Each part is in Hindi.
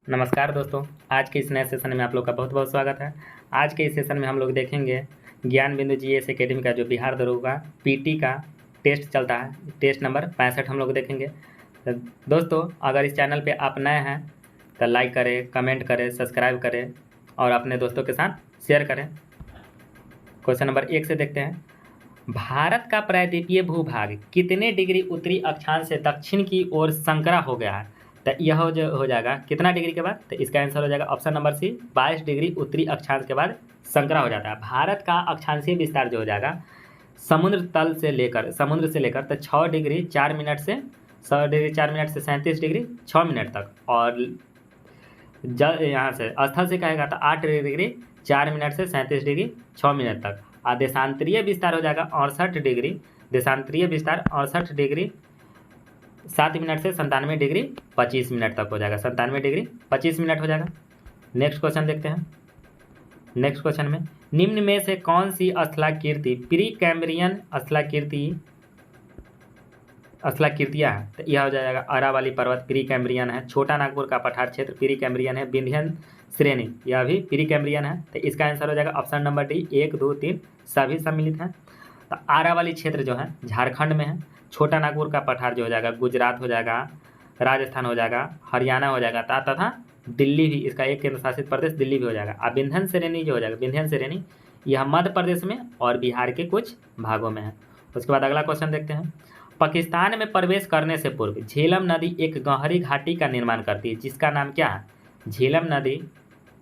नमस्कार दोस्तों, आज के इस नए सेशन में आप लोग का बहुत बहुत स्वागत है। आज के इस सेशन में हम लोग देखेंगे ज्ञान बिंदु जीएस एकेडमी का जो बिहार दरोगा पीटी का टेस्ट चलता है, टेस्ट नंबर 65 हम लोग देखेंगे। तो दोस्तों, अगर इस चैनल पे आप नए हैं तो लाइक करें, कमेंट करें, सब्सक्राइब करें और अपने दोस्तों के साथ शेयर करें। क्वेश्चन नंबर 1 से देखते हैं। भारत का प्रायद्वीपीय भूभाग कितने डिग्री उत्तरी अक्षांश से दक्षिण की ओर संकरा हो गया है? तो यह हो जाएगा कितना डिग्री के बाद? तो इसका आंसर हो जाएगा ऑप्शन नंबर सी, 22 डिग्री उत्तरी अक्षांश के बाद संकरा हो जाता है। भारत का अक्षांशीय विस्तार जो हो जाएगा समुद्र से लेकर तो 6 डिग्री 4 मिनट से 6 डिग्री 4 मिनट से 37 डिग्री 6 मिनट तक, और यहाँ से स्थल से कहेगा तो 8 डिग्री 4 मिनट से 37 डिग्री 6 मिनट तक। और देशांतरीय विस्तार हो जाएगा 68 डिग्री, देशांतरीय विस्तार 68 डिग्री 7 मिनट से 97 डिग्री 25 मिनट तक हो जाएगा। 97 डिग्री 25 मिनट हो जाएगा। नेक्स्ट क्वेश्चन देखते हैं। नेक्स्ट क्वेश्चन में निम्न में से कौन सी स्थलाकृति प्री कैम्ब्रियन स्थलाकृतियाँ है? तो यह हो जाएगा अरावली पर्वत प्री कैम्ब्रियन है, छोटा नागपुर का पठार क्षेत्र प्री कैम्ब्रियन है, विंध्यन श्रेणी यह भी प्री कैम्ब्रियन है। तो इसका आंसर हो जाएगा ऑप्शन नंबर डी, 1, 2, 3 सभी सम्मिलित हैं। तो अरावली क्षेत्र जो है झारखंड में है, छोटा नागपुर का पठार जो हो जाएगा गुजरात हो जाएगा, राजस्थान हो जाएगा, हरियाणा हो जाएगा तथा दिल्ली भी, इसका एक केंद्र शासित प्रदेश दिल्ली भी हो जाएगा। और विंध्यन श्रेणी जो हो जाएगा, विंध्यन श्रेणी यह मध्य प्रदेश में और बिहार के कुछ भागों में है। उसके बाद अगला क्वेश्चन देखते हैं। पाकिस्तान में प्रवेश करने से पूर्व झेलम नदी एक गहरी घाटी का निर्माण करती है, जिसका नाम क्या है? झेलम नदी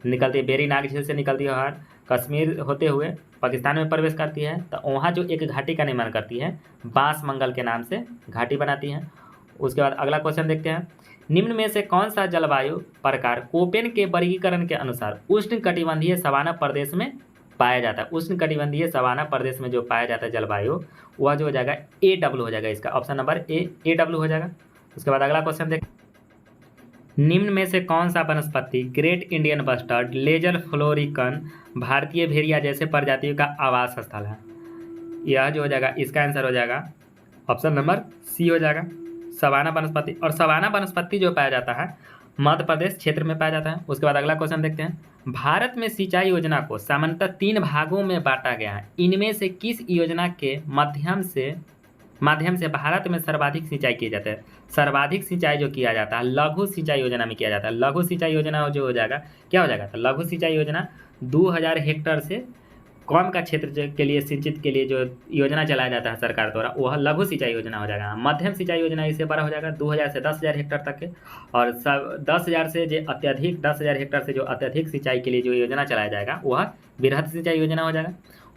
निकलती है, बेरीनाग झील से निकलती है और कश्मीर होते हुए पाकिस्तान में प्रवेश करती है। तो वहाँ जो एक घाटी का निर्माण करती है बांस मंगल के नाम से घाटी बनाती है। उसके बाद अगला क्वेश्चन देखते हैं। निम्न में से कौन सा जलवायु प्रकार कोपेन के वर्गीकरण के अनुसार उष्णकटिबंधीय सवाना प्रदेश में पाया जाता है? उष्णकटिबंधीय सवाना प्रदेश में जो पाया जाता है जलवायु वह जो हो जाएगा AW हो जाएगा। इसका ऑप्शन नंबर ए AW हो जाएगा। उसके बाद अगला क्वेश्चन देख। निम्न में से कौन सा वनस्पति great Indian bustard, lesser florican, भारतीय भेड़िया जैसे प्रजातियों का आवास स्थल है? यह जो हो जाएगा इसका आंसर हो जाएगा ऑप्शन नंबर सी हो जाएगा, सवाना वनस्पति। और सवाना वनस्पति जो पाया जाता है मध्य प्रदेश क्षेत्र में पाया जाता है। उसके बाद अगला क्वेश्चन देखते हैं। भारत में सिंचाई योजना को सामान्यतः 3 भागों में बांटा गया है। इनमें से किस योजना के माध्यम से भारत में सर्वाधिक सिंचाई की जाती है? सर्वाधिक सिंचाई जो किया जाता है लघु सिंचाई योजना में किया जाता है। लघु सिंचाई योजना जो हो जाएगा क्या हो जाएगा? तो लघु सिंचाई योजना 2000 हेक्टेयर से कम का क्षेत्र के लिए सिंचित के लिए जो योजना चलाया जाता है सरकार द्वारा वह लघु सिंचाई योजना हो जाएगा। मध्यम सिंचाई योजना इससे बड़ा हो जाएगा 2000 से 10,000 हेक्टेयर तक के, और 10,000 हेक्टेयर से जो अत्यधिक सिंचाई के लिए जो योजना चलाया जाएगा वह वृहद सिंचाई योजना हो जाएगा।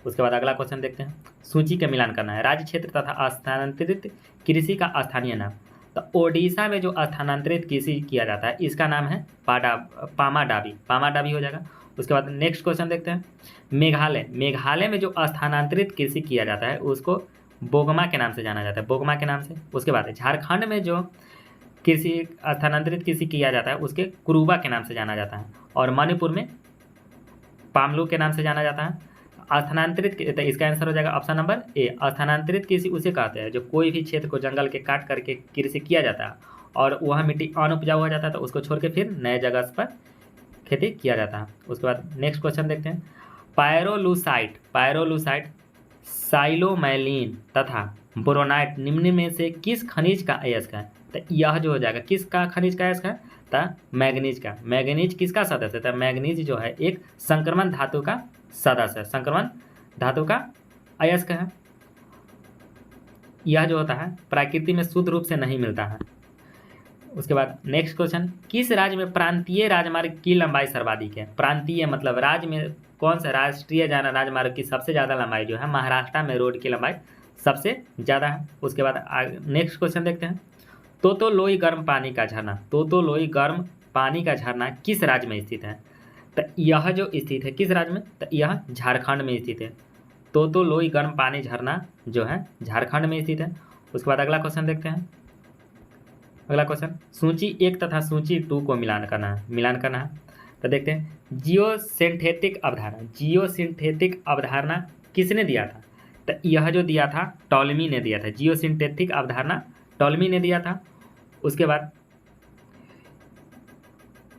उसके बाद अगला क्वेश्चन देखते हैं। सूची का मिलान करना है। राज्य क्षेत्र तथा स्थानांतरित कृषि का स्थानीय नाम। तो ओडिशा में जो स्थानांतरित कृषि किया जाता है इसका नाम है पामाडाबी हो जाएगा। उसके बाद नेक्स्ट क्वेश्चन देखते हैं। मेघालय में जो स्थानांतरित कृषि किया जाता है उसको बोगमा के नाम से जाना जाता है, बोगमा के नाम से। उसके बाद झारखंड में जो कृषि स्थानांतरित कृषि किया जाता है उसके कुरुबा के नाम से जाना जाता है, और मणिपुर में पामलू के नाम से जाना जाता है। स्थानांतरित, तो इसका आंसर हो जाएगा ऑप्शन नंबर ए, स्थानांतरित कृषि उसे कहते हैं जो कोई भी क्षेत्र को जंगल के काट करके कृषि किया जाता है और वह मिट्टी अनउपजाऊ हो जाता है तो उसको छोड़ के फिर नए जगह पर खेती किया जाता है। उसके बाद नेक्स्ट क्वेश्चन देखते हैं। पायरोलूसाइट, साइलोमैलिन तथा बोरोनाइट निम्न में से किस खनिज का अयस्क है? तो यह जो हो जाएगा किसका खनिज का अयस्क है? तो मैग्नीज का। मैग्नीज किसका सदस्य है? तो मैग्नीज जो है एक संक्रमण धातु का सदस्य है, संक्रमण धातु का अयस्क है। यह जो होता है प्रकृति में शुद्ध रूप से नहीं मिलता है। उसके बाद नेक्स्ट क्वेश्चन। किस राज्य में प्रांतीय राजमार्ग की लंबाई सर्वाधिक है? प्रांतीय मतलब राज्य में कौन सा राष्ट्रीय राजमार्ग की सबसे ज़्यादा लंबाई जो है महाराष्ट्र में रोड की लंबाई सबसे ज़्यादा है। उसके बाद नेक्स्ट क्वेश्चन देखते हैं। तोतोलोई गर्म पानी का झरना, तोतोलोई गर्म पानी का झरना किस राज्य में स्थित है? तो यह जो स्थित है किस राज्य में? तो यह झारखंड में स्थित है। तोतोलोई गर्म पानी झरना जो है झारखंड में स्थित है। उसके बाद अगला क्वेश्चन देखते हैं। अगला क्वेश्चन। सूची 1 तथा सूची 2 को मिलान करना है। तो देखते हैं। जियोसिंथेटिक अवधारणा किसने दिया था? तो यह जो दिया था टॉलमी ने दिया था। जियोसिंथेटिक अवधारणा टॉलमी ने दिया था। उसके बाद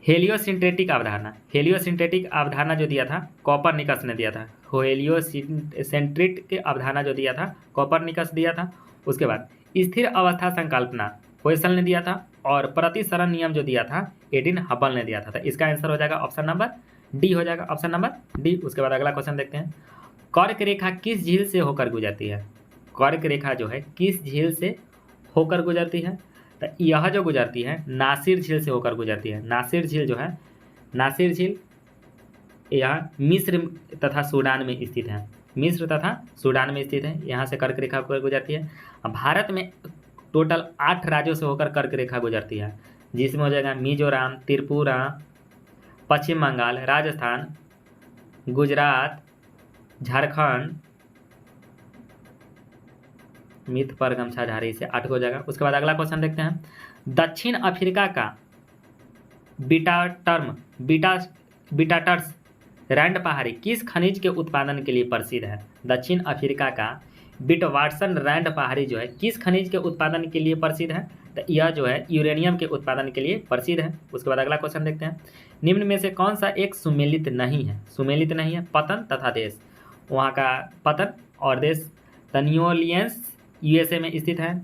हेलियोसिंट्रेटिक अवधारणा, हेलियोसिंट्रेटिक अवधारणा जो दिया था कोपरनिकस ने दिया था। हेलियोसेंट्रिक की अवधारणा जो दिया था कोपरनिकस दिया था। उसके बाद स्थिर अवस्था संकल्पना होयसल ने दिया था, और प्रतिसरण नियम जो दिया था एडिन हबल ने दिया था। तो इसका आंसर हो जाएगा ऑप्शन नंबर डी हो जाएगा, ऑप्शन नंबर डी। उसके बाद अगला क्वेश्चन देखते हैं, कर्क रेखा किस झील से होकर गुजरती है? कर्क रेखा जो है किस झील से होकर गुजरती है? तो यह जो गुजरती है नासिर झील से होकर गुजरती है। नासिर झील जो है, नासिर झील यह मिस्र तथा सूडान में स्थित है, मिस्र तथा सूडान में स्थित है। यहाँ से कर्क रेखा होकर गुजरती है। अब भारत में टोटल 8 राज्यों से होकर कर्क रेखा गुजरती है, जिसमें हो जाएगा मिजोरम, त्रिपुरा, पश्चिम बंगाल, राजस्थान, गुजरात, झारखंड, मिथ पर गमछा झाड़ी से 8 हो जाएगा। उसके बाद अगला क्वेश्चन देखते हैं, दक्षिण अफ्रीका का बीटाटर्स रैंड पहाड़ी किस खनिज के उत्पादन के लिए प्रसिद्ध है? दक्षिण अफ्रीका का बिटवाटसन रैंड पहाड़ी जो है किस खनिज के उत्पादन के लिए प्रसिद्ध है? तो यह जो है यूरेनियम के उत्पादन के लिए प्रसिद्ध है। उसके बाद अगला क्वेश्चन देखते हैं, निम्न में से कौन सा एक सुमेलित नहीं है? सुमेलित नहीं है, पतन तथा देश। वहाँ का पतन और देश तन्योलियंस यूएसए में स्थित है।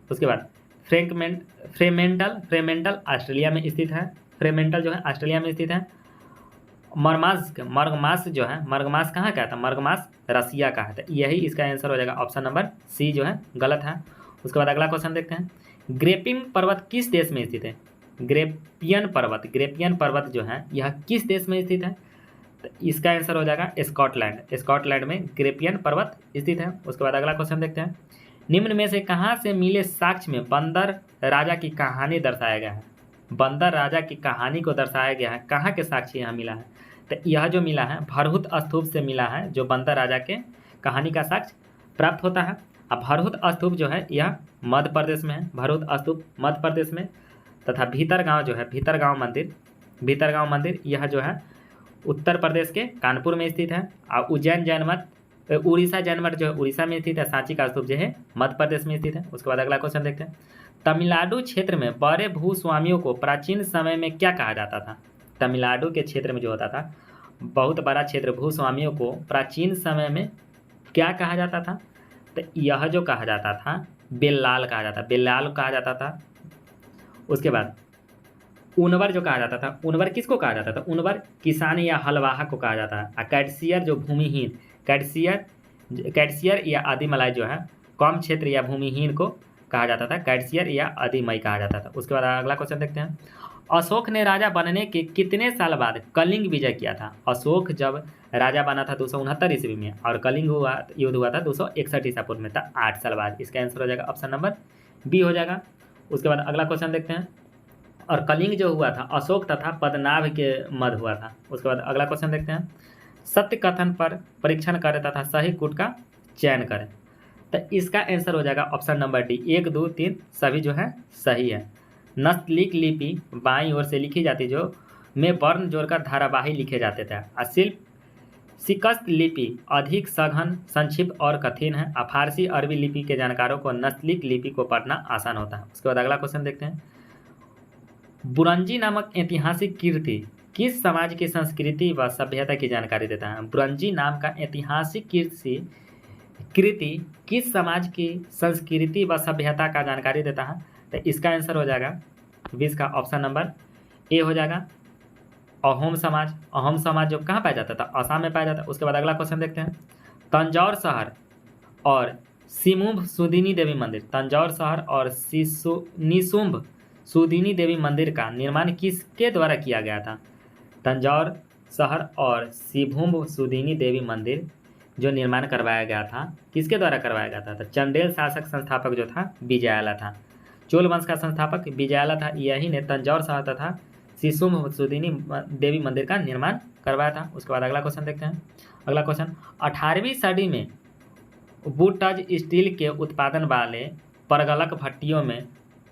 उसके बाद फ्रेमेंटल ऑस्ट्रेलिया में स्थित है। फ्रेमेंटल जो है ऑस्ट्रेलिया में स्थित है। मर्गमास जो है, मर्गमास कहाँ का था? मर्गमास रसिया का है। तो यही इसका आंसर हो जाएगा, ऑप्शन नंबर सी जो है गलत है। उसके बाद अगला क्वेश्चन देखते हैं, ग्रेपिन पर्वत किस देश में स्थित है? ग्रेपियन पर्वत जो है यह किस देश में स्थित है? तो इसका आंसर हो जाएगा स्कॉटलैंड। स्कॉटलैंड में ग्रेपियन पर्वत स्थित है। उसके बाद अगला क्वेश्चन देखते हैं, निम्न में से कहाँ से मिले साक्ष्य में बंदर राजा की कहानी दर्शाया गया है? बंदर राजा की कहानी को दर्शाया गया है, कहाँ के साक्ष्य यहाँ मिला है? तो यह जो मिला है भरहुत स्तूप से मिला है, जो बंदर राजा के कहानी का साक्ष्य प्राप्त होता है। अब भरहुत स्तूप जो है यह मध्य प्रदेश में है, भरहुत स्तूप मध्य प्रदेश में। तथा भीतरगांव जो है, भीतरगांव मंदिर यह जो है उत्तर प्रदेश के कानपुर में स्थित है। और उज्जैन जैन मठ, उड़ीसा जैन मठ जो है उड़ीसा में स्थित है। सांची का स्तूप जो है मध्य प्रदेश में स्थित है। उसके बाद अगला क्वेश्चन देखते हैं, तमिलनाडु क्षेत्र में बड़े भूस्वामियों को प्राचीन समय में क्या कहा जाता था? तमिलनाडु के क्षेत्र में जो होता था बहुत बड़ा क्षेत्र, भूस्वामियों को प्राचीन समय में क्या कहा जाता था? तो यह जो कहा जाता था बेल्लाल कहा जाता था। उसके बाद उनवर जो कहा जाता था, उनवर किसको कहा जाता था? उनवर किसान या हलवाहा को कहा जाता है। कैटसियर जो भूमिहीन, कैटसियर या आदिमलाई जो है कम क्षेत्र या भूमिहीन को कहा जाता था, कैटसियर या आदिमई कहा जाता था। उसके बाद अगला क्वेश्चन देखते हैं, अशोक ने राजा बनने के कितने साल बाद कलिंग विजय किया था? अशोक जब राजा बना था 269 ईस्वी में, और कलिंग युद्ध हुआ था 261 ईसा पूर्व में, था 8 साल बाद। इसका आंसर हो जाएगा ऑप्शन नंबर बी हो जाएगा। उसके बाद अगला क्वेश्चन देखते हैं, और कलिंग जो हुआ था अशोक तथा पद्मनाभ के मध्य हुआ था। उसके बाद अगला क्वेश्चन देखते हैं, सत्य कथन पर परीक्षण करें तथा सही कूट का चयन करें। तो इसका आंसर हो जाएगा ऑप्शन नंबर डी, 1, 2, 3 सभी जो है सही है। नस्तलीक लिपि बाईं ओर से लिखी जाती जो में वर्ण जोड़कर धारावाही लिखे जाते थे। शिकस्त लिपि अधिक सघन, संक्षिप्त और कठिन है। फारसी अरबी लिपि के जानकारों को नस्तलीक लिपि को पढ़ना आसान होता है। उसके बाद अगला क्वेश्चन देखते हैं, बुरंजी नामक ऐतिहासिक कीर्ति किस समाज की संस्कृति व सभ्यता की जानकारी देता है? बुरंजी नाम का ऐतिहासिक कृति किस समाज की संस्कृति व सभ्यता का जानकारी देता है? तो इसका आंसर हो जाएगा 20 का ऑप्शन नंबर ए हो जाएगा, अहोम समाज। अहोम समाज जो कहाँ पाया जाता था? असम में पाया जाता है। उसके बाद अगला क्वेश्चन देखते हैं, तंजौर शहर और सिमुम्भ सुदिनी देवी मंदिर, तंजौर शहर और निशुम्भ सुदिनी देवी मंदिर का निर्माण किसके द्वारा किया गया था? तंजौर शहर और सिभुम्भ सुदिनी देवी मंदिर जो निर्माण करवाया गया था किसके द्वारा करवाया गया था? तो चंदेल शासक संस्थापक जो था विजयाला था, चोल वंश का संस्थापक विजयाला था। यही ने तंजौर शहर तथा सिसुम्भ सुदिनी देवी मंदिर का निर्माण करवाया था। उसके बाद अगला क्वेश्चन देखते हैं, अगला क्वेश्चन, 18वीं सदी में वुडटज स्टील के उत्पादन वाले परगलक भट्टियों में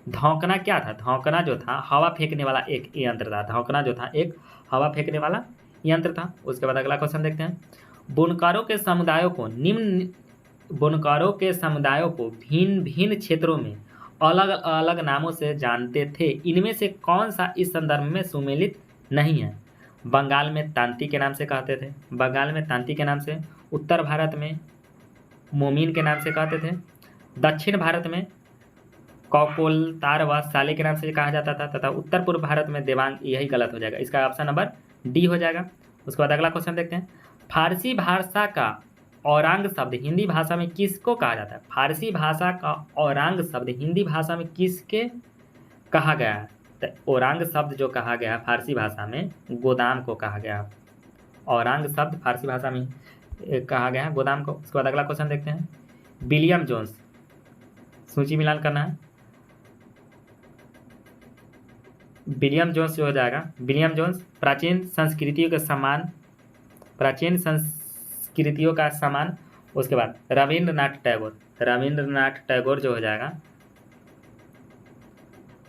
धौंकना क्या था? धौंकना जो था हवा फेंकने वाला एक यंत्र था। धौंकना जो था एक हवा फेंकने वाला यंत्र था। उसके बाद अगला क्वेश्चन देखते हैं, बुनकरों के समुदायों को भिन्न भिन्न क्षेत्रों में अलग अलग नामों से जानते थे। इनमें से कौन सा इस संदर्भ में सुमेलित नहीं है। बंगाल में तांती के नाम से कहते थे, बंगाल में तांती के नाम से। उत्तर भारत में मोमीन के नाम से कहते थे। दक्षिण भारत में कौकोलतार व साले के नाम से कहा जाता था, तथा उत्तर पूर्व भारत में देवांग। यही गलत हो जाएगा, इसका ऑप्शन नंबर डी हो जाएगा। उसके बाद अगला क्वेश्चन देखते हैं। फारसी भाषा का औरांग शब्द हिंदी भाषा में किसको कहा जाता है? फारसी भाषा का औरांग शब्द हिंदी भाषा में किसके कहा गया है? तो औरांग शब्द जो कहा गया है फारसी भाषा में, गोदाम को कहा गया है। औरांग शब्द फारसी भाषा में कहा गया है गोदाम को। उसके बाद अगला क्वेश्चन देखते हैं। विलियम जोन्स, सूची मिलान करना है। विलियम जोन्स जो हो जाएगा, विलियम जोन्स प्राचीन संस्कृतियों का सम्मान। उसके बाद रविंद्रनाथ टैगोर, रविंद्रनाथ टैगोर जो हो जाएगा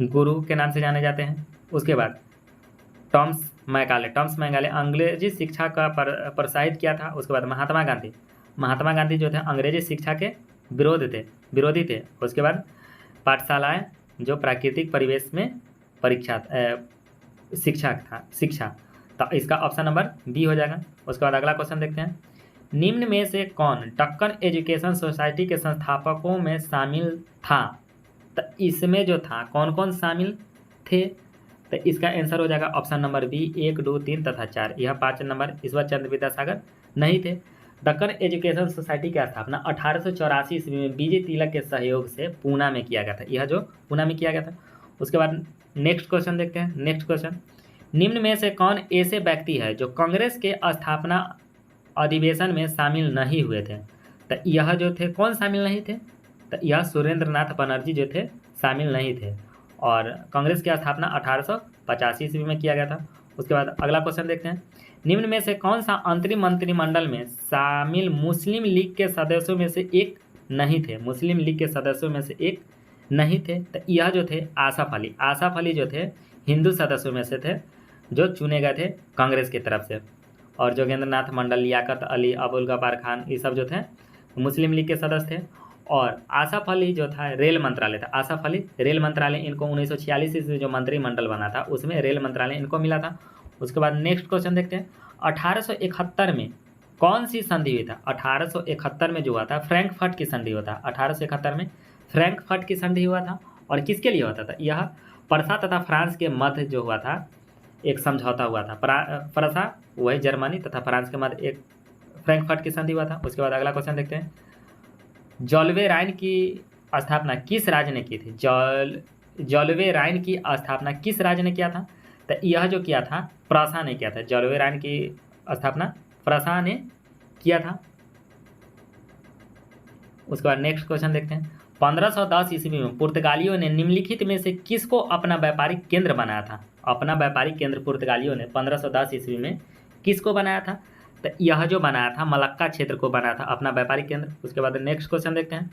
गुरु के नाम से जाने जाते हैं। उसके बाद टॉमस मैकाले अंग्रेजी शिक्षा का प्रोत्साहित किया था। उसके बाद महात्मा गांधी जो थे अंग्रेजी शिक्षा के विरोधी थे। उसके बाद पाठशालाएं जो प्राकृतिक परिवेश में शिक्षा, तो इसका ऑप्शन नंबर बी हो जाएगा। उसके बाद अगला क्वेश्चन देखते हैं। निम्न में से कौन दक्कन एजुकेशन सोसाइटी के संस्थापकों में शामिल था? तो इसमें जो था कौन कौन शामिल थे? तो इसका आंसर हो जाएगा ऑप्शन नंबर बी 1, 2, 3 तथा 4। यह 5 नंबर ईश्वर चंद्र विद्यासागर नहीं थे। दक्कन एजुकेशन सोसाइटी की स्थापना 1884 ईस्वी में बीजे तिलक के सहयोग से पूना में किया गया था। यह जो पूना में किया गया था। उसके बाद नेक्स्ट क्वेश्चन देखते हैं। नेक्स्ट क्वेश्चन, निम्न में से कौन ऐसे व्यक्ति है जो कांग्रेस के स्थापना अधिवेशन में शामिल नहीं हुए थे? तो यह जो थे कौन शामिल नहीं थे? तो यह सुरेंद्रनाथ बनर्जी जो थे शामिल नहीं थे, और कांग्रेस की स्थापना 1885 ईस्वी में किया गया था। उसके बाद अगला क्वेश्चन देखते हैं। निम्न में से कौन सा अंतरिम मंत्रिमंडल में शामिल मुस्लिम लीग के सदस्यों में से एक नहीं थे? मुस्लिम लीग के सदस्यों में से एक नहीं थे। तो यह जो थे आसफ अली जो थे हिंदू सदस्यों में से थे जो चुने गए थे कांग्रेस की तरफ से, और जोगेंद्र नाथ मंडल, लियाकत अली, अबुल गफ्फार खान, ये सब जो थे मुस्लिम लीग के सदस्य थे। और आसफ अली जो था रेल मंत्रालय था, आसफ अली रेल मंत्रालय, इनको 1946 ईस्वी जो मंत्रिमंडल बना था उसमें रेल मंत्रालय इनको मिला था। उसके बाद नेक्स्ट क्वेश्चन देखते हैं। 1871 में कौन सी संधि हुई था? 1871 में जो हुआ था फ्रैंकफर्ट की संधि हुआ था। 1871 में फ्रैंकफर्ट की संधि हुआ था, और किसके लिए होता था? यह प्रसा तथा फ्रांस के मध्य जो हुआ था एक समझौता हुआ था। प्रसा वही जर्मनी तथा फ्रांस के मध्य एक फ्रैंकफर्ट की संधि हुआ था। उसके बाद अगला क्वेश्चन देखते हैं। जॉल्वे राइन की स्थापना किस राज्य ने की थी? जॉल्वे राइन की स्थापना किस राज्य ने किया था? तो यह जो किया था प्रसा ने किया था। जॉल्वे राइन की स्थापना प्रसा ने किया था। उसके बाद नेक्स्ट क्वेश्चन देखते हैं। 1510 ईस्वी में पुर्तगालियों ने निम्नलिखित में से किसको अपना व्यापारिक केंद्र बनाया था? अपना व्यापारिक केंद्र पुर्तगालियों ने 1510 ईस्वी में किसको बनाया था? तो यह जो बनाया था मलक्का क्षेत्र को बनाया था अपना व्यापारिक केंद्र। उसके बाद नेक्स्ट क्वेश्चन देखते हैं।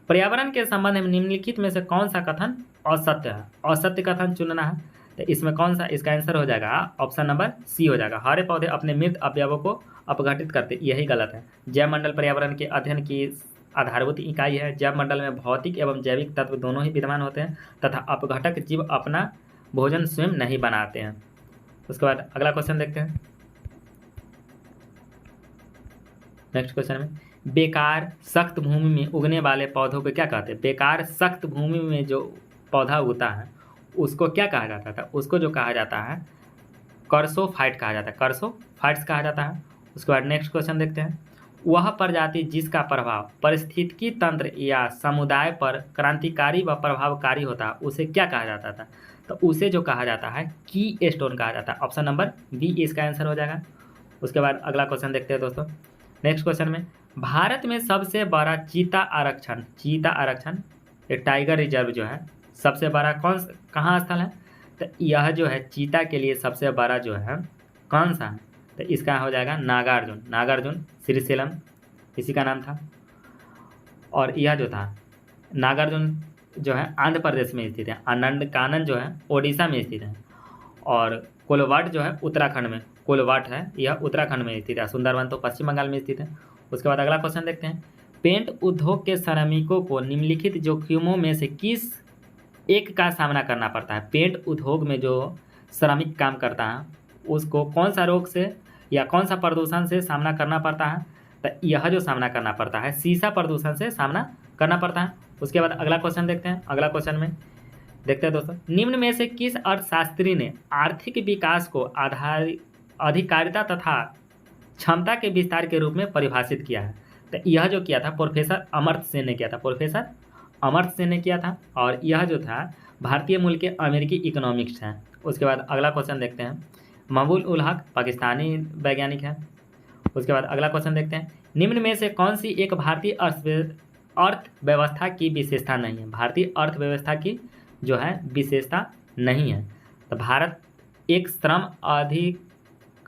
पर्यावरण के संबंध में निम्नलिखित में से कौन सा कथन असत्य है? असत्य कथन चुनना है। तो इसमें कौन सा? इसका आंसर हो जाएगा ऑप्शन नंबर सी हो जाएगा। हरे पौधे अपने मृत अवयवों को अपघटित करते, यही गलत है। जैव मंडल पर्यावरण के अध्ययन की आधारभूत इकाई है। जैव मंडल में भौतिक एवं जैविक तत्व दोनों ही विद्यमान होते हैं तथा अपघटक जीव अपना भोजन स्वयं नहीं बनाते हैं। उसके बाद अगला क्वेश्चन देखते हैं। नेक्स्ट क्वेश्चन में बेकार सख्त भूमि में उगने वाले पौधों को क्या कहते हैं? बेकार सख्त भूमि में जो पौधा उगता है उसको क्या कहा जाता था? उसको जो कहा जाता है कर्सोफाइट कहा जाता है, कर्सोफाइट्स कहा जाता है। उसके बाद नेक्स्ट क्वेश्चन देखते हैं। वह प्रजाति जिसका प्रभाव पारिस्थितिकी तंत्र या समुदाय पर क्रांतिकारी व प्रभावकारी होता है उसे क्या कहा जाता था? तो उसे जो कहा जाता है की स्टोन कहा जाता है। ऑप्शन नंबर बी इसका आंसर हो जाएगा। उसके बाद अगला क्वेश्चन देखते हैं दोस्तों। नेक्स्ट क्वेश्चन में भारत में सबसे बड़ा चीता आरक्षण ये टाइगर रिजर्व जो है सबसे बड़ा कहाँ स्थल है? तो यह जो है चीता के लिए सबसे बड़ा जो है कौन सा है? तो इसका हो जाएगा नागार्जुन श्रीशैलम इसी का नाम था। और यह जो था नागार्जुन जो है आंध्र प्रदेश में स्थित है। आनंदकानन जो है ओडिशा में स्थित है। और कोलवाट जो है उत्तराखंड में, कोलवाट है यह उत्तराखंड में स्थित है। सुंदरवन तो पश्चिम बंगाल में स्थित है। उसके बाद अगला क्वेश्चन देखते हैं। पेंट उद्योग के श्रमिकों को निम्नलिखित जोखिमों में से किस एक का सामना करना पड़ता है? पेंट उद्योग में जो श्रमिक काम करता है उसको कौन सा रोग से या कौन सा प्रदूषण से सामना करना पड़ता है, तो यह जो सामना करना पड़ता है सीसा प्रदूषण से सामना करना पड़ता है। उसके बाद अगला क्वेश्चन देखते हैं। अगला क्वेश्चन में देखते हैं दोस्तों, निम्न में से किस अर्थशास्त्री ने आर्थिक विकास को अधिकारिता तथा क्षमता के विस्तार के रूप में परिभाषित किया है? तो यह जो किया था प्रोफेसर अमर्त्य सेन ने किया था, प्रोफेसर अमर्त्य सेन ने किया था, और यह जो था भारतीय मूल के अमेरिकी इकोनॉमिक्स हैं। उसके बाद अगला क्वेश्चन देखते हैं, महबूब उल हक पाकिस्तानी वैज्ञानिक है। उसके बाद अगला क्वेश्चन देखते हैं, निम्न में से कौन सी एक भारतीय अर्थव्यवस्था की विशेषता नहीं है? भारतीय अर्थव्यवस्था की जो है विशेषता नहीं है। तो भारत एक श्रम अधिक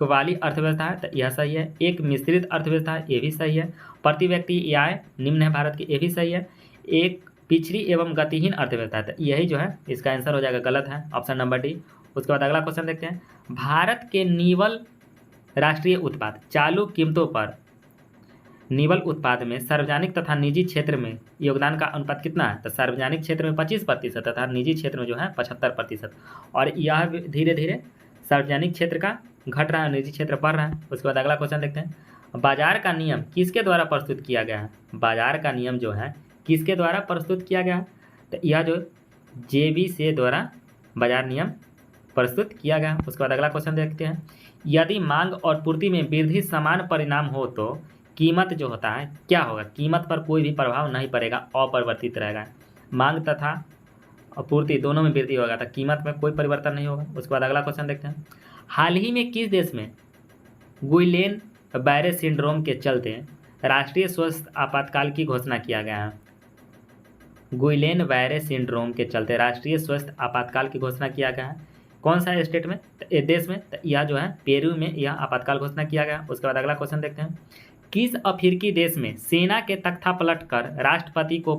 वाली अर्थव्यवस्था है, तो यह सही है। एक मिश्रित अर्थव्यवस्था है, ये भी सही है। प्रति व्यक्ति आय निम्न है भारत की, ये भी सही है। एक पिछड़ी एवं गतिहीन अर्थव्यवस्था है, तो यही जो है इसका आंसर हो जाएगा, गलत है, ऑप्शन नंबर डी। उसके बाद अगला क्वेश्चन देखते हैं, भारत के निवल राष्ट्रीय उत्पाद चालू कीमतों पर निवल उत्पाद में सार्वजनिक तथा निजी क्षेत्र में योगदान का अनुपात कितना है? तो सार्वजनिक क्षेत्र में 25% तथा निजी क्षेत्र में जो है 75%, और यह धीरे धीरे सार्वजनिक क्षेत्र का घट रहा है, निजी क्षेत्र बढ़ रहा है। उसके बाद अगला क्वेश्चन देखते हैं, बाजार का नियम किसके द्वारा प्रस्तुत किया गया है? बाजार का नियम जो है किसके द्वारा प्रस्तुत किया गया है? तो यह जो जेबी से द्वारा बाजार नियम प्रस्तुत किया गया। उसके बाद अगला क्वेश्चन देखते हैं, यदि मांग और पूर्ति में वृद्धि समान परिणाम हो तो कीमत जो होता है क्या होगा? कीमत पर कोई भी प्रभाव नहीं पड़ेगा, अपरिवर्तित रहेगा। मांग तथा पूर्ति दोनों में वृद्धि होगा तो कीमत में कोई परिवर्तन नहीं होगा। उसके बाद अगला क्वेश्चन देखते हैं, हाल ही में किस देश में गुइलेन बैरे सिंड्रोम के चलते राष्ट्रीय स्वास्थ्य आपातकाल की घोषणा किया गया है? गुइलेन बैरे सिंड्रोम के चलते राष्ट्रीय स्वास्थ्य आपातकाल की घोषणा किया गया है, कौन सा स्टेट में? देश में, तो यह जो है पेरू में यह आपातकाल घोषणा किया गया। उसके बाद अगला क्वेश्चन देखते हैं, किस अफ्रीकी देश में सेना के तख्ता पलटकर राष्ट्रपति को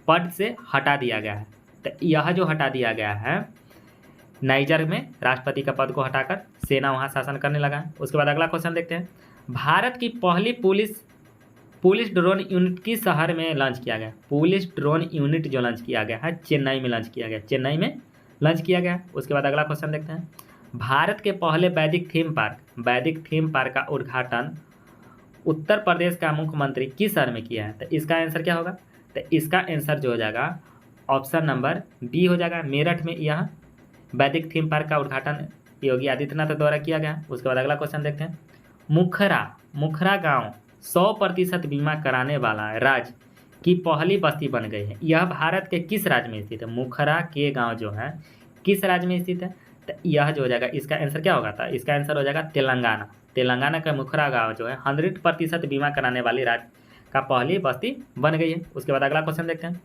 पद से हटा दिया गया है? तो यह जो हटा दिया गया है नाइजर में, राष्ट्रपति का पद को हटाकर सेना वहां शासन करने लगा है। उसके बाद अगला क्वेश्चन देखते हैं, भारत की पहली पुलिस ड्रोन यूनिट किस शहर में लॉन्च किया गया? पुलिस ड्रोन यूनिट जो लॉन्च किया गया है चेन्नई में लॉन्च किया गया, चेन्नई में लॉन्च किया गया। उसके बाद अगला क्वेश्चन देखते हैं, भारत के पहले वैदिक थीम पार्क का उद्घाटन उत्तर प्रदेश का मुख्यमंत्री किस शहर में किया है? तो इसका आंसर क्या होगा? तो इसका आंसर जो हो जाएगा ऑप्शन नंबर बी हो जाएगा, मेरठ में यह वैदिक थीम पार्क का उद्घाटन योगी आदित्यनाथ द्वारा किया गया। उसके बाद अगला क्वेश्चन देखते हैं, मुखरा गांव 100% बीमा कराने वाला राज्य की पहली बस्ती बन गई है, यह भारत के किस राज्य में स्थित है? मुखरा के गांव जो है किस राज्य में स्थित है? तो यह जो हो जाएगा इसका आंसर क्या होगा? था इसका आंसर हो जाएगा तेलंगाना का मुखरा गांव जो है 100% बीमा कराने वाली राज्य का पहली बस्ती बन गई है। उसके बाद अगला क्वेश्चन देखते हैं,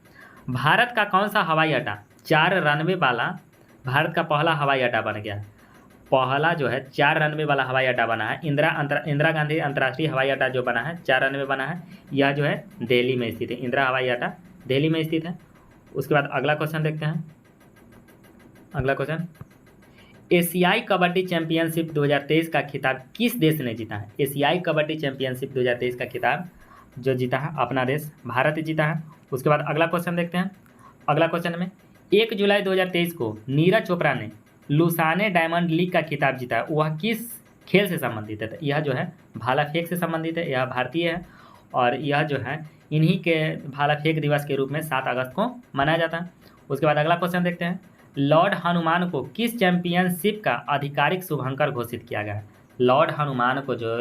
भारत का कौन सा हवाई अड्डा 4 रनवे वाला भारत का पहला हवाई अड्डा बन गया? पहला जो है 4 रनवे वाला हवाई अड्डा बना है, इंदिरा गांधी अंतर्राष्ट्रीय हवाई अड्डा जो बना है 4 रनवे बना है, यह जो है दिल्ली में स्थित है, इंदिरा हवाई अड्डा दिल्ली में स्थित है। उसके बाद अगला क्वेश्चन देखते हैं, अगला क्वेश्चन, एशियाई कबड्डी चैंपियनशिप 2023 का खिताब किस देश ने जीता है? एशियाई कबड्डी चैंपियनशिप 2023 का खिताब जो जीता है अपना देश भारत जीता है। उसके बाद अगला क्वेश्चन देखते हैं, अगला क्वेश्चन में 1 जुलाई 2023 को नीरज चोपड़ा ने लुसाने डायमंड लीग का खिताब जीता है, वह किस खेल से संबंधित है? तो यह जो है भाला फेंक से संबंधित है, यह भारतीय है, और यह जो है इन्हीं के भाला फेंक दिवस के रूप में 7 अगस्त को मनाया जाता है। उसके बाद अगला क्वेश्चन देखते हैं, लॉर्ड हनुमान को किस चैंपियनशिप का आधिकारिक शुभंकर घोषित किया गया है? लॉर्ड हनुमान को जो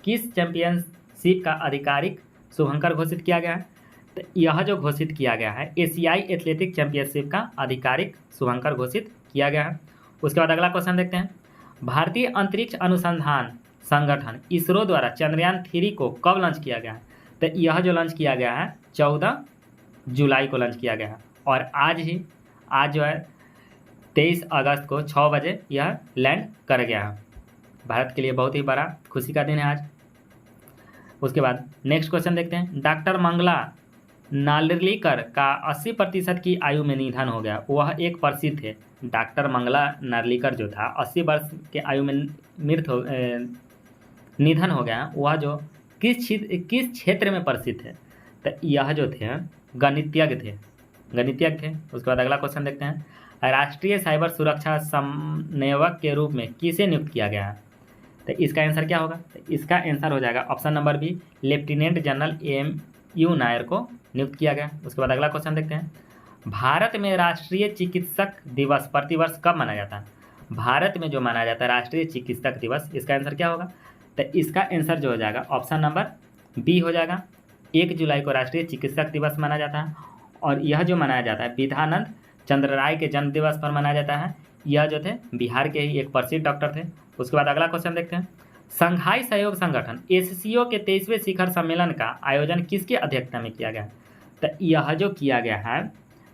किस चैंपियनशिप का आधिकारिक शुभंकर घोषित किया गया है? तो यह जो घोषित किया गया है एशियाई एथलेटिक चैंपियनशिप का आधिकारिक शुभंकर घोषित किया गया है। उसके बाद अगला क्वेश्चन देखते हैं, भारतीय अंतरिक्ष अनुसंधान संगठन इसरो द्वारा चंद्रयान 3 को कब लॉन्च किया गया है? तो यह जो लॉन्च किया गया है 14 जुलाई को लॉन्च किया गया है, और आज जो है 23 अगस्त को 6 बजे यह लैंड कर गया है। भारत के लिए बहुत ही बड़ा खुशी का दिन है आज। उसके बाद नेक्स्ट क्वेश्चन देखते हैं, डॉक्टर मंगला नार्लिकर का 80% की आयु में निधन हो गया, वह एक प्रसिद्ध थे। डॉक्टर मंगला नार्लिकर जो था 80 वर्ष के आयु में निधन हो गया, वह जो किस क्षेत्र में प्रसिद्ध थे? तो यह जो थे गणितज्ञ थे। उसके बाद अगला क्वेश्चन देखते हैं, राष्ट्रीय साइबर सुरक्षा समन्वयक के रूप में किसे नियुक्त किया गया है? तो इसका आंसर क्या होगा? तो इसका आंसर हो जाएगा option number B, lieutenant general M Nair को नियुक्त किया गया। उसके बाद अगला क्वेश्चन देखते हैं, भारत में राष्ट्रीय चिकित्सक दिवस प्रतिवर्ष कब मनाया जाता है? भारत में जो मनाया जाता है राष्ट्रीय चिकित्सक दिवस, इसका आंसर क्या होगा? तो इसका आंसर जो हो जाएगा ऑप्शन नंबर बी हो जाएगा, 1 जुलाई को राष्ट्रीय चिकित्सक दिवस मनाया जाता है। और यह जो मनाया जाता है विधानंद चंद्र राय के जन्म दिवस पर मनाया जाता है। यह जो थे बिहार के ही एक प्रसिद्ध डॉक्टर थे। उसके बाद अगला क्वेश्चन देखते हैं, संघाई सहयोग संगठन एससीओ के 23वें शिखर सम्मेलन का आयोजन किसकी अध्यक्षता में किया गया? तो यह जो किया गया है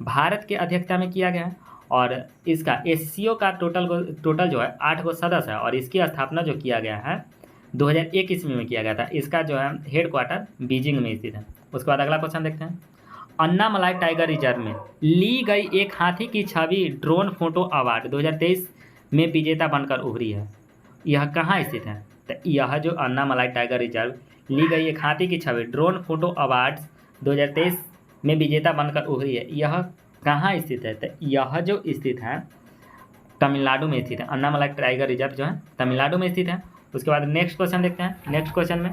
भारत के अध्यक्षता में किया गया है। और इसका एससीओ का टोटल जो है 8 गो सदस्य है और इसकी स्थापना जो किया गया है 2001 ईस्वी में किया गया था। इसका जो है हेड क्वार्टर बीजिंग में स्थित है। उसके बाद अगला क्वेश्चन देखते हैं, अन्नामलाई टाइगर रिजर्व में ली गई एक हाथी की छवि ड्रोन फोटो अवार्ड 2023 में विजेता बनकर उभरी है। यह कहाँ स्थित है? तो यह जो अन्नामलाई टाइगर रिजर्व ली गई एक हाथी की छवि ड्रोन फोटो अवार्ड्स 2023 में विजेता बनकर उभरी है, यह कहाँ स्थित है? तो यह जो स्थित है तमिलनाडु में स्थित है। अन्नामलाई टाइगर रिजर्व जो है तमिलनाडु में स्थित है। उसके बाद नेक्स्ट क्वेश्चन देखते हैं। नेक्स्ट क्वेश्चन में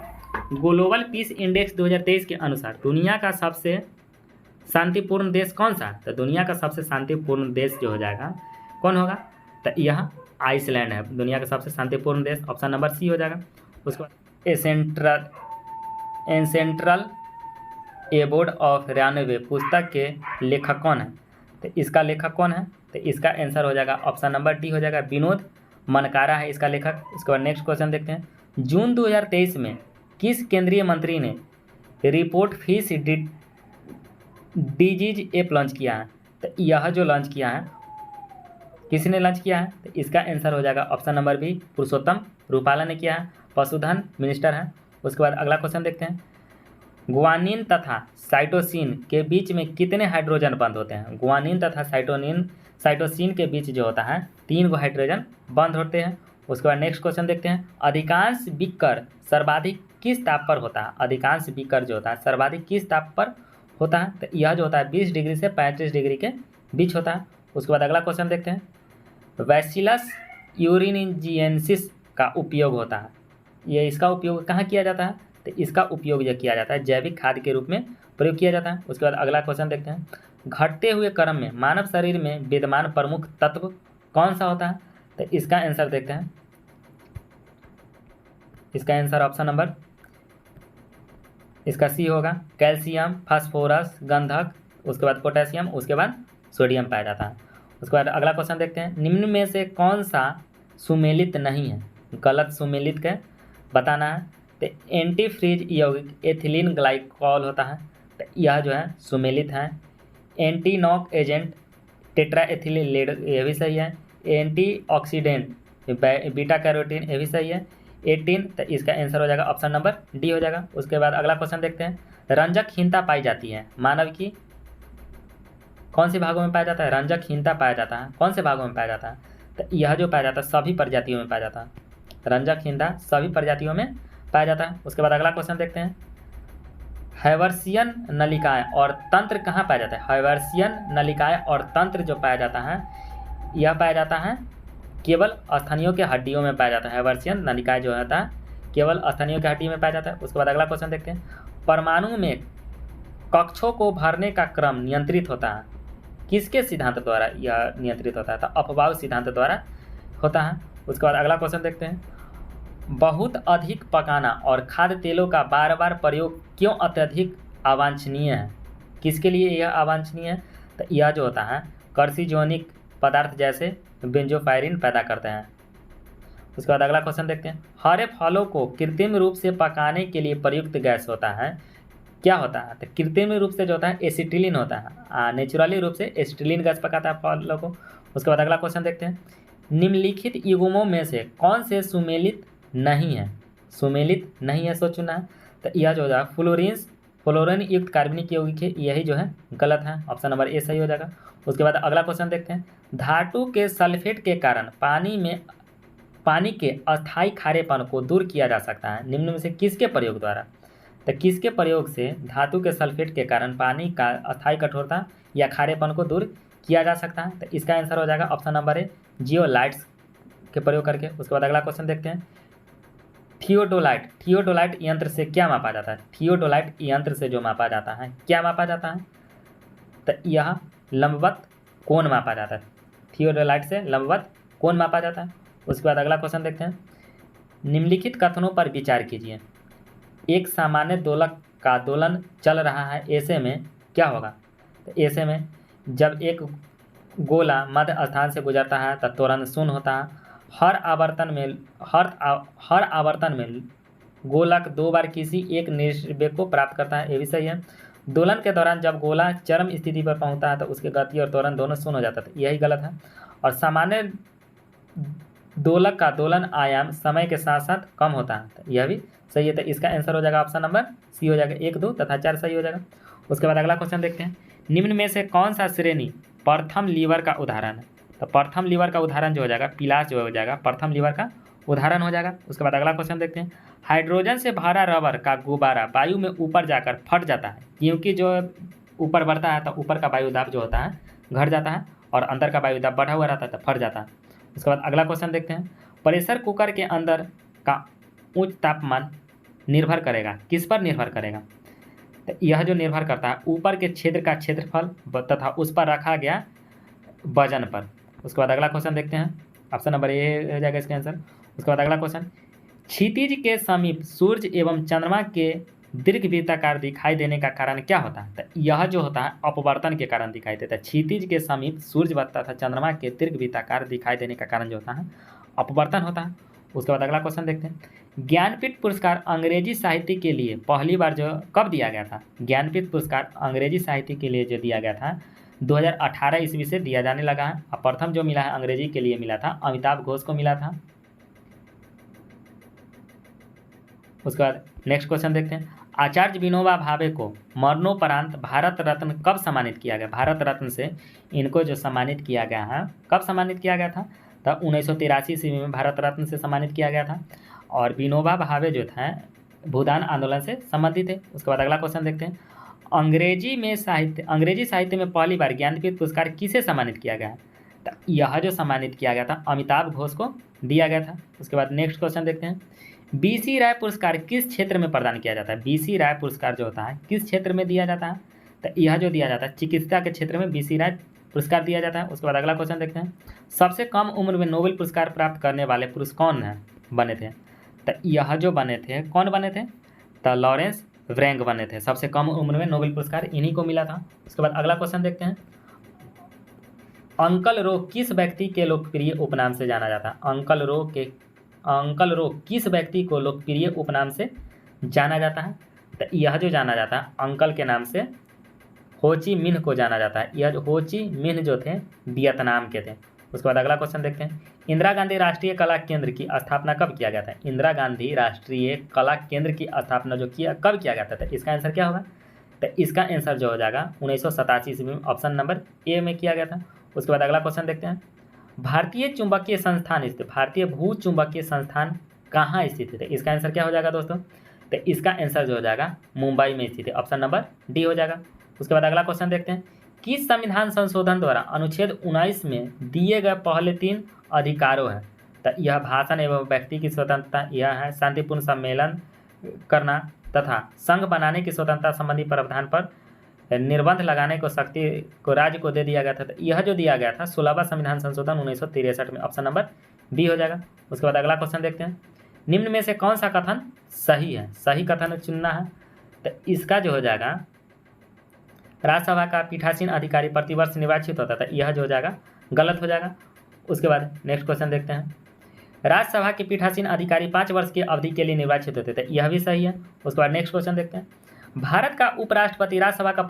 ग्लोबल पीस इंडेक्स 2023 के अनुसार दुनिया का सबसे शांतिपूर्ण देश कौन सा? तो दुनिया का सबसे शांतिपूर्ण देश जो हो जाएगा कौन होगा? तो यह आइसलैंड है, दुनिया का सबसे शांतिपूर्ण देश। ऑप्शन नंबर सी हो जाएगा। उसके बाद एसेंट्रल एबोर्ड ऑफ रनवे पुस्तक के लेखक कौन है? तो इसका लेखक कौन है? तो इसका आंसर हो जाएगा ऑप्शन नंबर डी हो जाएगा, विनोद मनकारा है इसका लेखक। उसके बाद नेक्स्ट क्वेश्चन देखते हैं, जून 2023 में किस केंद्रीय मंत्री ने report fish disease app launch किया है? तो यह जो लॉन्च किया है किसने लॉन्च किया है? तो इसका आंसर हो जाएगा ऑप्शन नंबर बी, पुरुषोत्तम रूपाला ने किया है, पशुधन मिनिस्टर है। उसके बाद अगला क्वेश्चन देखते हैं, गुआनिन तथा साइटोसिन के बीच में कितने हाइड्रोजन बंध होते हैं? गुआनिन तथा साइटोसिन के बीच जो होता है 3 गो हाइड्रोजन बंध होते हैं। उसके बाद नेक्स्ट क्वेश्चन देखते हैं, अधिकांश विकर सर्वाधिक किस ताप पर होता है? अधिकांश विकर जो होता है सर्वाधिक किस ताप पर होता है? तो यह जो होता है 20 डिग्री से 35 डिग्री के बीच होता है। उसके बाद अगला क्वेश्चन देखते हैं, बैसिलस यूरिनजिएंसिस का उपयोग होता है, ये इसका उपयोग कहाँ किया जाता है? तो इसका उपयोग यह किया जाता है जैविक खाद के रूप में प्रयोग किया जाता है। उसके बाद अगला क्वेश्चन देखते हैं, घटते हुए क्रम में मानव शरीर में विद्यमान प्रमुख तत्व कौन सा होता है? तो इसका आंसर देखते हैं, इसका आंसर ऑप्शन नंबर इसका सी होगा, कैल्शियम, फास्फोरस, गंधक, उसके बाद पोटेशियम, उसके बाद सोडियम पाया जाता है। उसके बाद अगला क्वेश्चन देखते हैं, निम्न में से कौन सा सुमेलित नहीं है? गलत सुमेलित के बताना है। तो एंटी फ्रीज यौगिक एथिलीन ग्लाइकॉल होता है, तो यह जो है सुमेलित है। Anti knock agent tetra ethylene lead, यह भी सही है। एंटी ऑक्सीडेंट बीटा कैरोटीन, यह भी सही है। 18, तो इसका आंसर हो जाएगा ऑप्शन नंबर डी हो जाएगा। उसके बाद अगला क्वेश्चन देखते हैं, रंजकहीनता पाई जाती है मानव की कौन से भागों में पाया जाता है? रंजकहीनता पाया जाता है कौन से भागों में पाया जाता है? तो यह जो पाया जाता है सभी प्रजातियों में पाया जाता है, रंजकहीनता सभी प्रजातियों में पाया जाता है। उसके बाद अगला क्वेश्चन देखते हैं, हैवर्सियन नलिकाएं और तंत्र कहाँ पाया जाता है? हैवर्सियन नलिकाएं और तंत्र जो पाया जाता है यह पाया जाता है केवल स्तनियों के हड्डियों में पाया जाता है। हैवर्सियन नलिकाएं जो होता है केवल स्तनियों के हड्डियों में पाया जाता है। उसके बाद अगला क्वेश्चन देखते हैं, परमाणु में कक्षों को भरने का क्रम नियंत्रित होता है किसके सिद्धांत द्वारा? यह नियंत्रित होता है तो अपवाह सिद्धांत द्वारा होता है। उसके बाद अगला क्वेश्चन देखते हैं, बहुत अधिक पकाना और खाद्य तेलों का बार बार प्रयोग क्यों अत्यधिक अवांछनीय है? किसके लिए यह अवांछनीय है? तो यह जो होता है कार्सिनोजेनिक पदार्थ जैसे बेंजोफायरिन पैदा करते हैं। उसके बाद अगला क्वेश्चन देखते हैं, हरे फलों को कृत्रिम रूप से पकाने के लिए प्रयुक्त गैस होता है क्या होता है? तो कृत्रिम रूप से जो होता है एसिटिलीन होता है, नेचुरली रूप से एसिटिलीन गैस पकाता है फलों को। उसके बाद अगला क्वेश्चन देखते हैं, निम्नलिखित युग्मों में से कौन से सुमेलित नहीं है? सुमेलित नहीं है सोच चुना है, तो यह जो हो जाएगा फ्लोरीन युक्त कार्बनिक यौगिक है, यही जो है गलत है, ऑप्शन नंबर ए सही हो जाएगा। उसके बाद अगला क्वेश्चन देखते हैं, धातु के सल्फेट के कारण पानी के अस्थायी खारेपन को दूर किया जा सकता है निम्न में से किसके प्रयोग द्वारा? तो किसके प्रयोग से धातु के सल्फेट के कारण पानी का अस्थायी कठोरता या खारेपन को दूर किया जा सकता है? तो इसका आंसर हो जाएगा option number A, Jio lights के प्रयोग करके। उसके बाद अगला क्वेश्चन देखते हैं, थियोडोलाइट यंत्र से क्या मापा जाता है? थियोडोलाइट यंत्र से जो मापा जाता है, क्या मापा जाता है? तो यह लंबवत कोण मापा जाता है। थियोडोलाइट से लंबवत कोण मापा जाता है। उसके बाद अगला क्वेश्चन देखते हैं, निम्नलिखित कथनों पर विचार कीजिए। एक सामान्य दोलक का दोलन चल रहा है, ऐसे में क्या होगा? तो ऐसे में जब एक गोला मध्य स्थान से गुजरता है तब त्वरण शून्य होता है। हर आवर्तन में गोलक 2 बार किसी एक निर्वेग को प्राप्त करता है, ये भी सही है। दोलन के दौरान जब गोला चरम स्थिति पर पहुंचता है तो उसकी गति और त्वरण दोनों शून्य हो जाता है, यही गलत है। और सामान्य दोलक का दोलन आयाम समय के साथ साथ कम होता है, तो यह भी सही है। तो इसका आंसर हो जाएगा ऑप्शन नंबर सी हो जाएगा, 1, 2 तथा 4 सही हो जाएगा। उसके बाद अगला क्वेश्चन देखते हैं, निम्न में से कौन सा श्रेणी प्रथम लीवर का उदाहरण है? तो प्रथम लीवर का उदाहरण जो हो जाएगा पिलास जो हो जाएगा प्रथम लीवर का उदाहरण हो जाएगा। उसके बाद अगला क्वेश्चन देखते हैं, हाइड्रोजन से भरा रबर का गुब्बारा वायु में ऊपर जाकर फट जाता है, क्योंकि जो ऊपर बढ़ता है तो ऊपर का वायुदाब जो होता है घट जाता है और अंदर का वायुदाब बढ़ा हुआ रहता है तो फट जाता है। उसके बाद अगला क्वेश्चन देखते हैं, प्रेशर कुकर के अंदर का उच्च तापमान निर्भर करेगा, किस पर निर्भर करेगा? तो यह जो निर्भर करता है ऊपर के क्षेत्र का क्षेत्रफल तथा उस पर रखा गया वजन पर। उसके बाद अगला क्वेश्चन देखते हैं, ऑप्शन नंबर ए हो जाएगा इसका आंसर। उसके बाद अगला क्वेश्चन, क्षितिज के समीप सूर्य एवं चंद्रमा के दीर्घवृत्ताकार दिखाई देने का कारण क्या होता है? तो यह जो होता है अपवर्तन के कारण दिखाई देता है। क्षितिज के समीप सूर्य तथा चंद्रमा के दीर्घवृत्ताकार दिखाई देने का कारण जो होता है अपवर्तन होता है। उसके बाद अगला क्वेश्चन देखते हैं, ज्ञानपीठ पुरस्कार अंग्रेजी साहित्य के लिए पहली बार जो कब दिया गया था? ज्ञानपीठ पुरस्कार अंग्रेजी साहित्य के लिए जो दिया गया था 2018 ईस्वी से दिया जाने लगा है। और प्रथम जो मिला है अंग्रेजी के लिए मिला था अमिताभ घोष को मिला था। उसके बाद नेक्स्ट क्वेश्चन देखते हैं, आचार्य विनोबा भावे को मरणोपरांत भारत रत्न कब सम्मानित किया गया? भारत रत्न से इनको जो सम्मानित किया गया है कब सम्मानित किया गया था? तब 1983 ईस्वी में भारत रत्न से सम्मानित किया गया था। और विनोबा भावे जो था भूदान आंदोलन से संबंधित है। उसके बाद अगला क्वेश्चन देखते हैं, अंग्रेजी साहित्य में पहली बार ज्ञानपीठ पुरस्कार किसे सम्मानित किया गया है? तो यह जो सम्मानित किया गया था अमिताभ घोष को दिया गया था। उसके बाद नेक्स्ट क्वेश्चन देखते हैं, बीसी राय पुरस्कार किस क्षेत्र में प्रदान किया जाता है? बीसी राय पुरस्कार जो होता है किस क्षेत्र में दिया जाता है? तो यह जो दिया जाता है चिकित्सा के क्षेत्र में बीसी राय पुरस्कार दिया जाता है। उसके बाद अगला क्वेश्चन देखते हैं, सबसे कम उम्र में नोबेल पुरस्कार प्राप्त करने वाले पुरुष कौन हैं बने थे? तो यह जो बने थे कौन बने थे? तो लॉरेंस व्रेंग बने थे, सबसे कम उम्र में नोबेल पुरस्कार इन्हीं को मिला था। उसके बाद अगला क्वेश्चन देखते हैं, अंकल रो किस व्यक्ति के लोकप्रिय उपनाम से जाना जाता है? अंकल रो किस व्यक्ति को लोकप्रिय उपनाम से जाना जाता है? तो यह जो जाना जाता है अंकल के नाम से हो ची मिन्ह को जाना जाता है। यह जो हो ची मिन्ह जो थे वियतनाम के थे। उसके बाद अगला क्वेश्चन देखते हैं, इंदिरा गांधी राष्ट्रीय कला केंद्र की स्थापना कब किया गया था? इंदिरा गांधी राष्ट्रीय कला केंद्र की स्थापना जो कब किया गया था? तो इसका आंसर क्या होगा? तो इसका आंसर जो हो जाएगा 1987 ईस्वी में, ऑप्शन नंबर ए में किया गया था। उसके बाद अगला क्वेश्चन देखते हैं, भारतीय चुंबकीय संस्थान स्थित भारतीय भू चुंबकीय संस्थान कहाँ स्थित है? इसका आंसर क्या हो जाएगा दोस्तों? तो इसका आंसर जो हो जाएगा मुंबई में स्थित है, ऑप्शन नंबर डी हो जाएगा। उसके बाद अगला क्वेश्चन देखते हैं, किस संविधान संशोधन द्वारा अनुच्छेद 19 में दिए गए पहले 3 अधिकारों हैं? तो यह भाषण एवं व्यक्ति की स्वतंत्रता, यह है शांतिपूर्ण सम्मेलन करना तथा संघ बनाने की स्वतंत्रता संबंधी प्रावधान पर निर्बंध लगाने को शक्ति को राज्य को दे दिया गया था। तो यह जो दिया गया था 16वां संविधान संशोधन 1963 में, ऑप्शन नंबर बी हो जाएगा। उसके बाद अगला क्वेश्चन देखते हैं, निम्न में से कौन सा कथन सही है? सही कथन चुनना है। तो इसका जो हो जाएगा राज्यसभा का पीठासीन अधिकारी प्रतिवर्ष निर्वाचित होता था, यह जो हो जाएगा गलत हो जाएगा। उसके बाद नेक्स्ट क्वेश्चन देखते हैं, राज्यसभा के पीठासीन अधिकारी 5 वर्ष की अवधि के लिए निर्वाचित होते थे, यह भी सही है। उसके बाद नेक्स्ट क्वेश्चन देखते हैं, भारत का उपराष्ट्रपति राज्यसभा का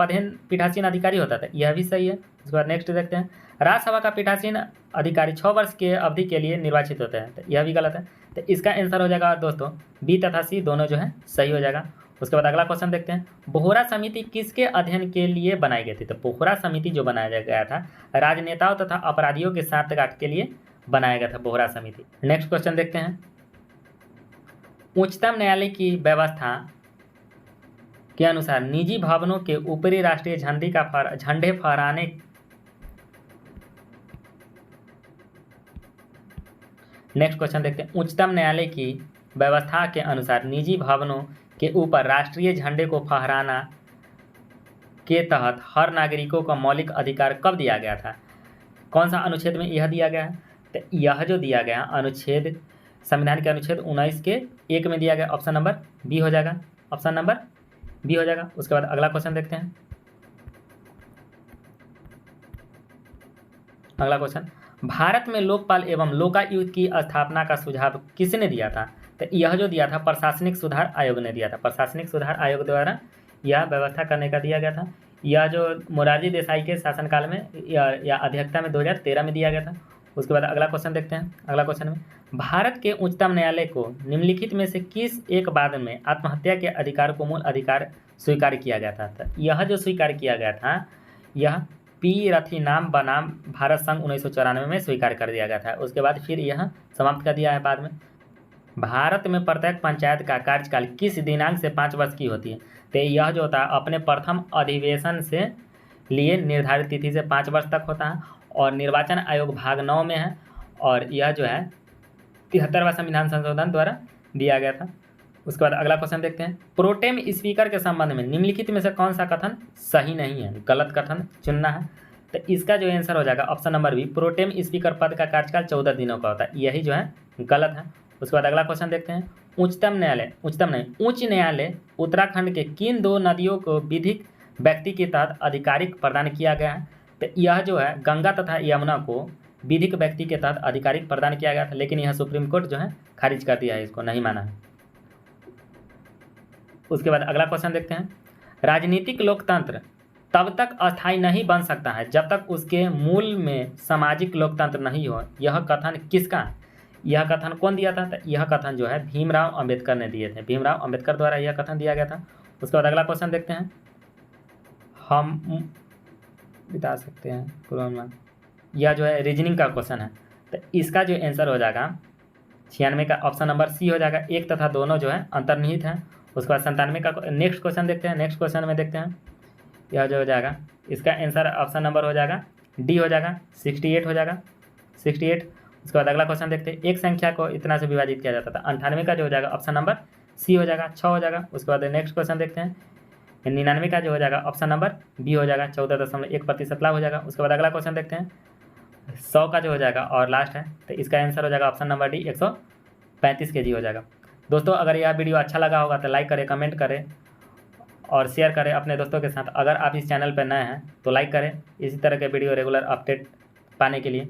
पीठासीन अधिकारी होता था, यह भी सही है। उसके बाद नेक्स्ट देखते हैं, राज्यसभा का पीठासीन अधिकारी 6 वर्ष के अवधि के लिए निर्वाचित होते हैं, तो यह भी गलत है। तो इसका आंसर हो जाएगा दोस्तों बी तथा सी दोनों जो है सही हो जाएगा। उसके बाद अगला क्वेश्चन देखते हैं, बोहरा समिति किसके अध्ययन के लिए बनाई गई थी? तो बोहरा समिति जो बनाया गया था राजनेताओं तथा अपराधियों के साठगांठ के लिए बनाया गया था बोहरा समिति। नेक्स्ट क्वेश्चन देखते हैं, उच्चतम न्यायालय की व्यवस्था के अनुसार निजी भवनों के ऊपरी राष्ट्रीय झंडे फहराने नेक्स्ट क्वेश्चन देखते हैं। उच्चतम न्यायालय की व्यवस्था के अनुसार निजी भवनों के ऊपर राष्ट्रीय झंडे को फहराना के तहत हर नागरिकों को मौलिक अधिकार कब दिया गया था? कौन सा अनुच्छेद में यह दिया गया है? तो यह जो दिया गया अनुच्छेद, संविधान के अनुच्छेद 19 के 1 में दिया गया। ऑप्शन नंबर बी हो जाएगा, ऑप्शन नंबर बी हो जाएगा। उसके बाद अगला क्वेश्चन देखते हैं। अगला क्वेश्चन, भारत में लोकपाल एवं लोकायुक्त की स्थापना का सुझाव किसने दिया था? तो यह जो दिया था प्रशासनिक सुधार आयोग ने दिया था। प्रशासनिक सुधार आयोग द्वारा यह व्यवस्था करने का दिया गया था। यह जो मोरारजी देसाई के शासनकाल में या अध्यक्षता में 2013 में दिया गया था। उसके बाद अगला क्वेश्चन देखते हैं। अगला क्वेश्चन में, भारत के उच्चतम न्यायालय को निम्नलिखित में से किस एक वाद में आत्महत्या के अधिकार को मूल अधिकार स्वीकार किया गया था? तो यह जो स्वीकार किया गया था, यह पी रथीनाम बनाम भारत संघ 1994 में स्वीकार कर दिया गया था। उसके बाद फिर यह समाप्त कर दिया है बाद में। भारत में प्रत्येक पंचायत का कार्यकाल किस दिनांक से 5 वर्ष की होती है? तो यह जो होता है अपने प्रथम अधिवेशन से लिए निर्धारित तिथि से 5 वर्ष तक होता है और निर्वाचन आयोग भाग 9 में है और यह जो है 73वां संविधान संशोधन द्वारा दिया गया था। उसके बाद अगला क्वेश्चन देखते हैं। प्रोटेम स्पीकर के संबंध में निम्नलिखित में से कौन सा कथन सही नहीं है? गलत कथन चुनना है। तो इसका जो आंसर हो जाएगा option number B, protem speaker पद का कार्यकाल 14 दिनों का होता है। यही जो है गलत है। उसके बाद अगला क्वेश्चन देखते हैं। उच्च न्यायालय उत्तराखंड के किन 2 नदियों को विधिक व्यक्ति के तहत आधिकारिक प्रदान किया गया है? तो यह जो है गंगा तथा यमुना को विधिक व्यक्ति के तहत आधिकारिक प्रदान किया गया था, लेकिन यह सुप्रीम कोर्ट जो है खारिज कर दिया है, इसको नहीं माना है। उसके बाद अगला क्वेश्चन देखते हैं। राजनीतिक लोकतंत्र तब तक अस्थायी नहीं बन सकता है जब तक उसके मूल में सामाजिक लोकतंत्र नहीं हो। यह कथन किसका? यह कथन कौन दिया था? तो यह कथन जो है भीमराव अंबेडकर ने दिए थे। भीमराव अंबेडकर द्वारा यह कथन दिया गया था। उसके बाद अगला क्वेश्चन देखते हैं। हम बता सकते हैं पूर्वानुमान, यह जो है रीजनिंग का क्वेश्चन है। तो इसका जो आंसर हो जाएगा 96 का ऑप्शन नंबर सी हो जाएगा। 1 तथा दोनों जो है अंतर्निहित हैं। उसके बाद 97 का नेक्स्ट क्वेश्चन देखते हैं। नेक्स्ट क्वेश्चन में देखते हैं, यह जो हो जाएगा इसका आंसर ऑप्शन नंबर हो जाएगा डी हो जाएगा, 68 हो जाएगा, 68। उसके बाद अगला क्वेश्चन देखते हैं। एक संख्या को इतना से विभाजित किया जाता था। 98 का जो हो जाएगा ऑप्शन नंबर सी हो जाएगा, 6 हो जाएगा। उसके बाद नेक्स्ट क्वेश्चन देखते हैं। 99 का जो हो जाएगा ऑप्शन नंबर बी हो जाएगा, 14.1% लाभ हो जाएगा। उसके बाद अगला क्वेश्चन देखते हैं। 100 का जो हो जाएगा और लास्ट है, तो इसका आंसर हो जाएगा ऑप्शन नंबर डी, 135 kg हो जाएगा। दोस्तों अगर यह वीडियो अच्छा लगा होगा तो लाइक करें, कमेंट करें और शेयर करें अपने दोस्तों के साथ। अगर आप इस चैनल पर नए हैं तो लाइक करें इसी तरह के वीडियो रेगुलर अपडेट पाने के लिए।